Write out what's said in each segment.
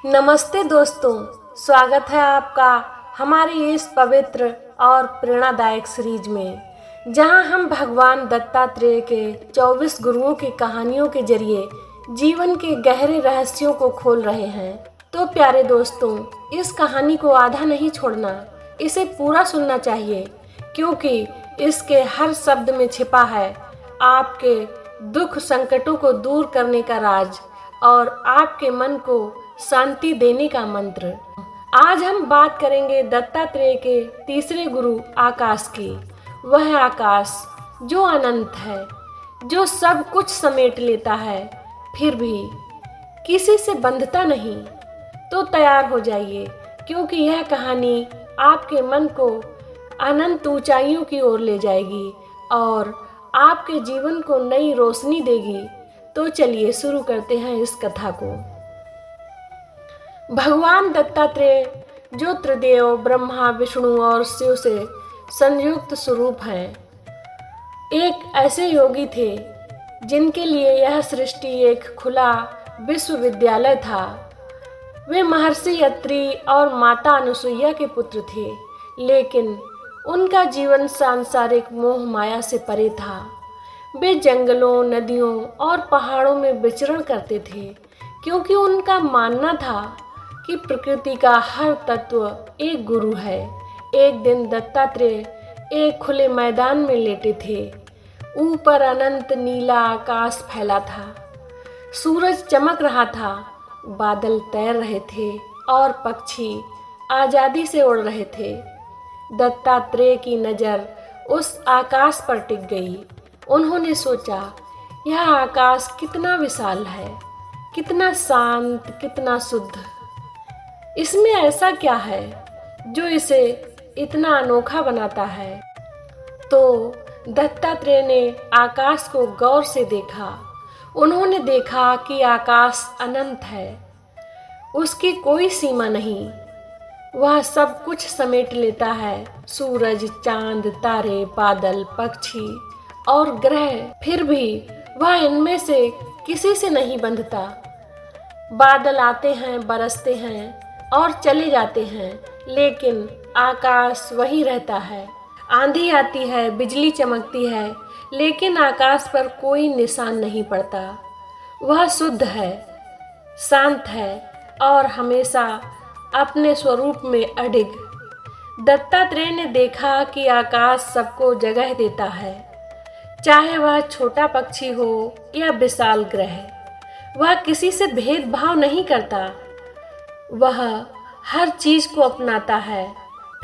नमस्ते दोस्तों, स्वागत है आपका हमारी इस पवित्र और प्रेरणादायक सीरीज में, जहां हम भगवान दत्तात्रेय के 24 गुरुओं की कहानियों के जरिए जीवन के गहरे रहस्यों को खोल रहे हैं। तो प्यारे दोस्तों, इस कहानी को आधा नहीं छोड़ना, इसे पूरा सुनना चाहिए, क्योंकि इसके हर शब्द में छिपा है आपके दुख संकटों को दूर करने का राज और आपके मन को शांति देने का मंत्र। आज हम बात करेंगे दत्तात्रेय के तीसरे गुरु आकाश की। वह आकाश जो अनंत है, जो सब कुछ समेट लेता है, फिर भी किसी से बंधता नहीं। तो तैयार हो जाइए, क्योंकि यह कहानी आपके मन को अनंत ऊंचाइयों की ओर ले जाएगी और आपके जीवन को नई रोशनी देगी। तो चलिए शुरू करते हैं इस कथा को। भगवान दत्तात्रेय जो त्रिदेव ब्रह्मा, विष्णु और शिव से संयुक्त स्वरूप हैं, एक ऐसे योगी थे जिनके लिए यह सृष्टि एक खुला विश्वविद्यालय था। वे महर्षि अत्रि और माता अनुसुईया के पुत्र थे, लेकिन उनका जीवन सांसारिक मोह माया से परे था। वे जंगलों, नदियों और पहाड़ों में विचरण करते थे, क्योंकि उनका मानना था कि प्रकृति का हर तत्व एक गुरु है। एक दिन दत्तात्रेय एक खुले मैदान में लेटे थे। ऊपर अनंत नीला आकाश फैला था, सूरज चमक रहा था, बादल तैर रहे थे और पक्षी आजादी से उड़ रहे थे। दत्तात्रेय की नज़र उस आकाश पर टिक गई। उन्होंने सोचा, यह आकाश कितना विशाल है, कितना शांत, कितना शुद्ध। इसमें ऐसा क्या है जो इसे इतना अनोखा बनाता है? तो दत्तात्रेय ने आकाश को गौर से देखा। उन्होंने देखा कि आकाश अनंत है, उसकी कोई सीमा नहीं। वह सब कुछ समेट लेता है, सूरज, चांद, तारे, बादल, पक्षी और ग्रह। फिर भी वह इनमें से किसी से नहीं बंधता। बादल आते हैं, बरसते हैं और चले जाते हैं, लेकिन आकाश वही रहता है। आंधी आती है, बिजली चमकती है, लेकिन आकाश पर कोई निशान नहीं पड़ता। वह शुद्ध है, शांत है और हमेशा अपने स्वरूप में अडिग। दत्तात्रेय ने देखा कि आकाश सबको जगह देता है, चाहे वह छोटा पक्षी हो या विशाल ग्रह। वह किसी से भेदभाव नहीं करता। वह हर चीज को अपनाता है,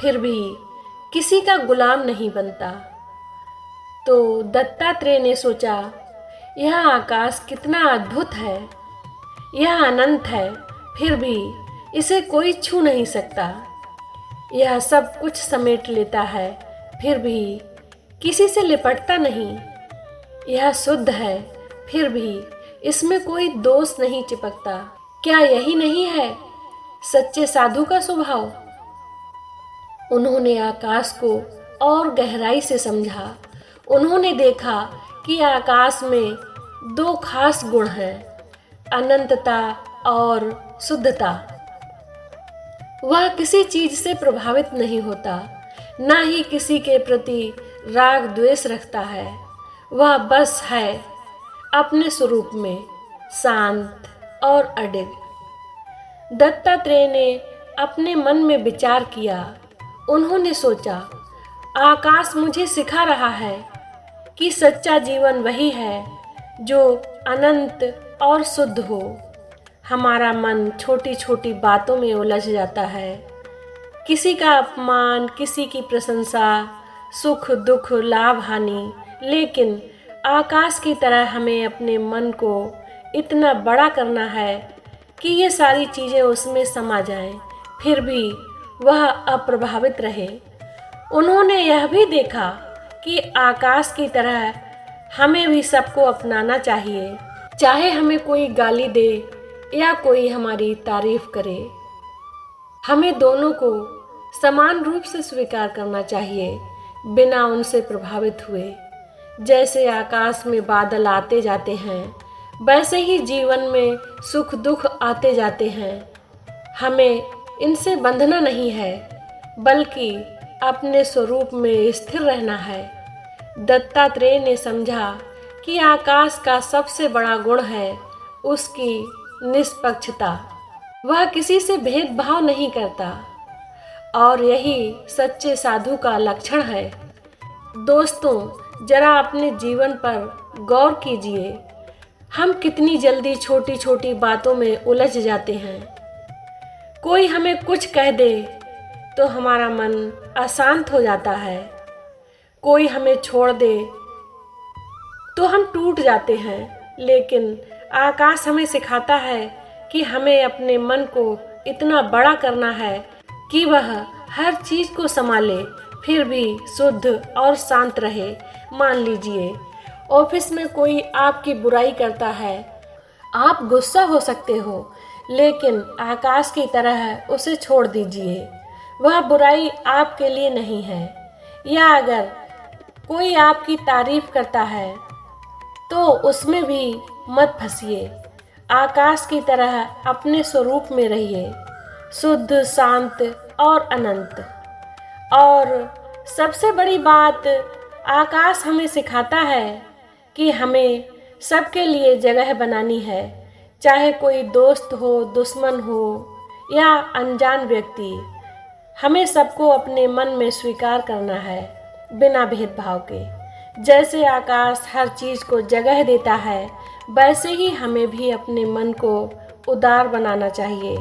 फिर भी किसी का गुलाम नहीं बनता। तो दत्तात्रेय ने सोचा, यह आकाश कितना अद्भुत है। यह अनंत है, फिर भी इसे कोई छू नहीं सकता। यह सब कुछ समेट लेता है, फिर भी किसी से लिपटता नहीं। यह शुद्ध है, फिर भी इसमें कोई दोष नहीं चिपकता। क्या यही नहीं है सच्चे साधु का स्वभाव? उन्होंने आकाश को और गहराई से समझा। उन्होंने देखा कि आकाश में दो खास गुण हैं, अनंतता और शुद्धता। वह किसी चीज से प्रभावित नहीं होता, ना ही किसी के प्रति राग द्वेष रखता है। वह बस है अपने स्वरूप में, शांत और अडिग। दत्तात्रेय ने अपने मन में विचार किया। उन्होंने सोचा, आकाश मुझे सिखा रहा है कि सच्चा जीवन वही है जो अनंत और शुद्ध हो। हमारा मन छोटी छोटी बातों में उलझ जाता है, किसी का अपमान, किसी की प्रशंसा, सुख दुख, लाभ हानि। लेकिन आकाश की तरह हमें अपने मन को इतना बड़ा करना है कि ये सारी चीज़ें उसमें समा जाएं, फिर भी वह अप्रभावित रहे। उन्होंने यह भी देखा कि आकाश की तरह हमें भी सबको अपनाना चाहिए, चाहे हमें कोई गाली दे या कोई हमारी तारीफ करे। हमें दोनों को समान रूप से स्वीकार करना चाहिए, बिना उनसे प्रभावित हुए। जैसे आकाश में बादल आते जाते हैं, वैसे ही जीवन में सुख दुख आते जाते हैं। हमें इनसे बंधना नहीं है, बल्कि अपने स्वरूप में स्थिर रहना है। दत्तात्रेय ने समझा कि आकाश का सबसे बड़ा गुण है उसकी निष्पक्षता। वह किसी से भेदभाव नहीं करता और यही सच्चे साधु का लक्षण है। दोस्तों, जरा अपने जीवन पर गौर कीजिए। हम कितनी जल्दी छोटी छोटी बातों में उलझ जाते हैं। कोई हमें कुछ कह दे तो हमारा मन अशांत हो जाता है। कोई हमें छोड़ दे तो हम टूट जाते हैं। लेकिन आकाश हमें सिखाता है कि हमें अपने मन को इतना बड़ा करना है कि वह हर चीज को संभाले, फिर भी शुद्ध और शांत रहे। मान लीजिए ऑफिस में कोई आपकी बुराई करता है, आप गुस्सा हो सकते हो, लेकिन आकाश की तरह उसे छोड़ दीजिए। वह बुराई आपके लिए नहीं है। या अगर कोई आपकी तारीफ करता है तो उसमें भी मत फंसिए। आकाश की तरह अपने स्वरूप में रहिए, शुद्ध, शांत और अनंत। और सबसे बड़ी बात, आकाश हमें सिखाता है कि हमें सबके लिए जगह बनानी है, चाहे कोई दोस्त हो, दुश्मन हो या अनजान व्यक्ति। हमें सबको अपने मन में स्वीकार करना है, बिना भेदभाव के। जैसे आकाश हर चीज को जगह देता है, वैसे ही हमें भी अपने मन को उदार बनाना चाहिए।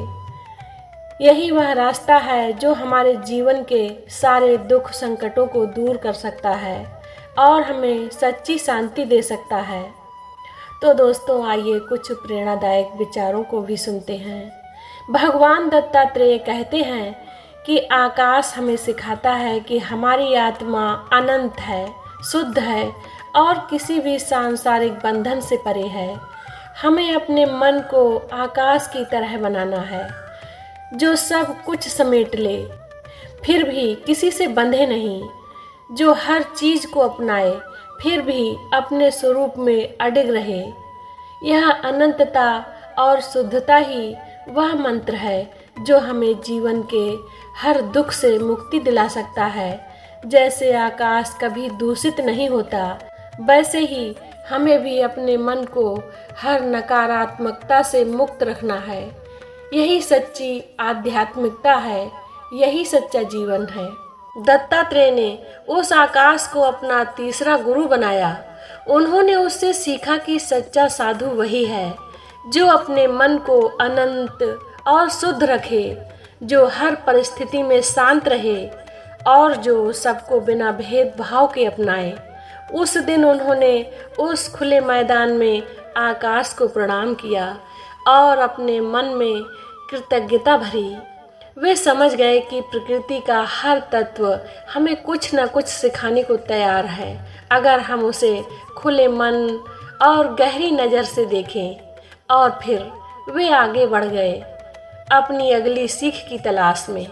यही वह रास्ता है जो हमारे जीवन के सारे दुख संकटों को दूर कर सकता है और हमें सच्ची शांति दे सकता है। तो दोस्तों, आइए कुछ प्रेरणादायक विचारों को भी सुनते हैं। भगवान दत्तात्रेय कहते हैं कि आकाश हमें सिखाता है कि हमारी आत्मा अनंत है, शुद्ध है और किसी भी सांसारिक बंधन से परे है। हमें अपने मन को आकाश की तरह बनाना है, जो सब कुछ समेट ले, फिर भी किसी से बंधे नहीं, जो हर चीज को अपनाए, फिर भी अपने स्वरूप में अडिग रहे। यह अनंतता और शुद्धता ही वह मंत्र है जो हमें जीवन के हर दुख से मुक्ति दिला सकता है। जैसे आकाश कभी दूषित नहीं होता, वैसे ही हमें भी अपने मन को हर नकारात्मकता से मुक्त रखना है। यही सच्ची आध्यात्मिकता है, यही सच्चा जीवन है। दत्तात्रेय ने उस आकाश को अपना तीसरा गुरु बनाया। उन्होंने उससे सीखा कि सच्चा साधु वही है जो अपने मन को अनंत और शुद्ध रखे, जो हर परिस्थिति में शांत रहे और जो सबको बिना भेदभाव के अपनाए। उस दिन उन्होंने उस खुले मैदान में आकाश को प्रणाम किया और अपने मन में कृतज्ञता भरी। वे समझ गए कि प्रकृति का हर तत्व हमें कुछ न कुछ सिखाने को तैयार है, अगर हम उसे खुले मन और गहरी नज़र से देखें। और फिर वे आगे बढ़ गए अपनी अगली सीख की तलाश में।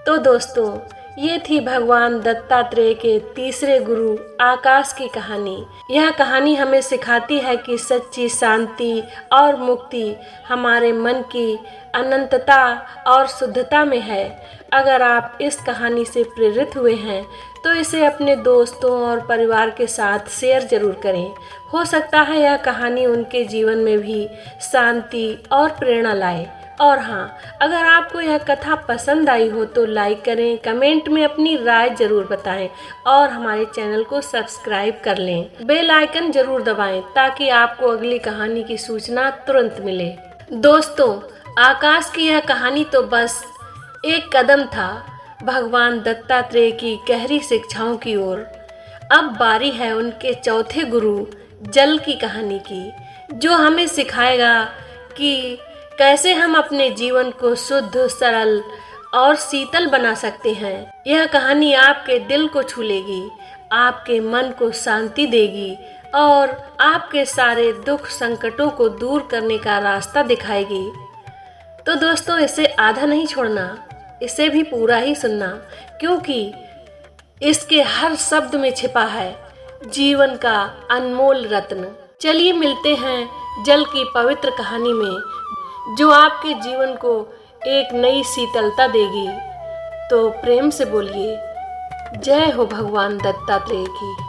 तो दोस्तों, ये थी भगवान दत्तात्रेय के तीसरे गुरु आकाश की कहानी। यह कहानी हमें सिखाती है कि सच्ची शांति और मुक्ति हमारे मन की अनंतता और शुद्धता में है। अगर आप इस कहानी से प्रेरित हुए हैं तो इसे अपने दोस्तों और परिवार के साथ शेयर जरूर करें। हो सकता है यह कहानी उनके जीवन में भी शांति और प्रेरणा लाए। और हाँ, अगर आपको यह कथा पसंद आई हो तो लाइक करें, कमेंट में अपनी राय जरूर बताएं और हमारे चैनल को सब्सक्राइब कर लें। बेल आइकन जरूर दबाएं ताकि आपको अगली कहानी की सूचना तुरंत मिले। दोस्तों, आकाश की यह कहानी तो बस एक कदम था भगवान दत्तात्रेय की गहरी शिक्षाओं की ओर। अब बारी है उनके चौथे गुरु जल की कहानी की, जो हमें सिखाएगा कि कैसे हम अपने जीवन को शुद्ध, सरल और शीतल बना सकते हैं। यह कहानी आपके दिल को छू लेगी, आपके मन को शांति देगी और आपके सारे दुख संकटों को दूर करने का रास्ता दिखाएगी। तो दोस्तों, इसे आधा नहीं छोड़ना, इसे भी पूरा ही सुनना, क्योंकि इसके हर शब्द में छिपा है जीवन का अनमोल रत्न। चलिए मिलते हैं जल की पवित्र कहानी में, जो आपके जीवन को एक नई शीतलता देगी। तो प्रेम से बोलिए, जय हो भगवान दत्तात्रेय की।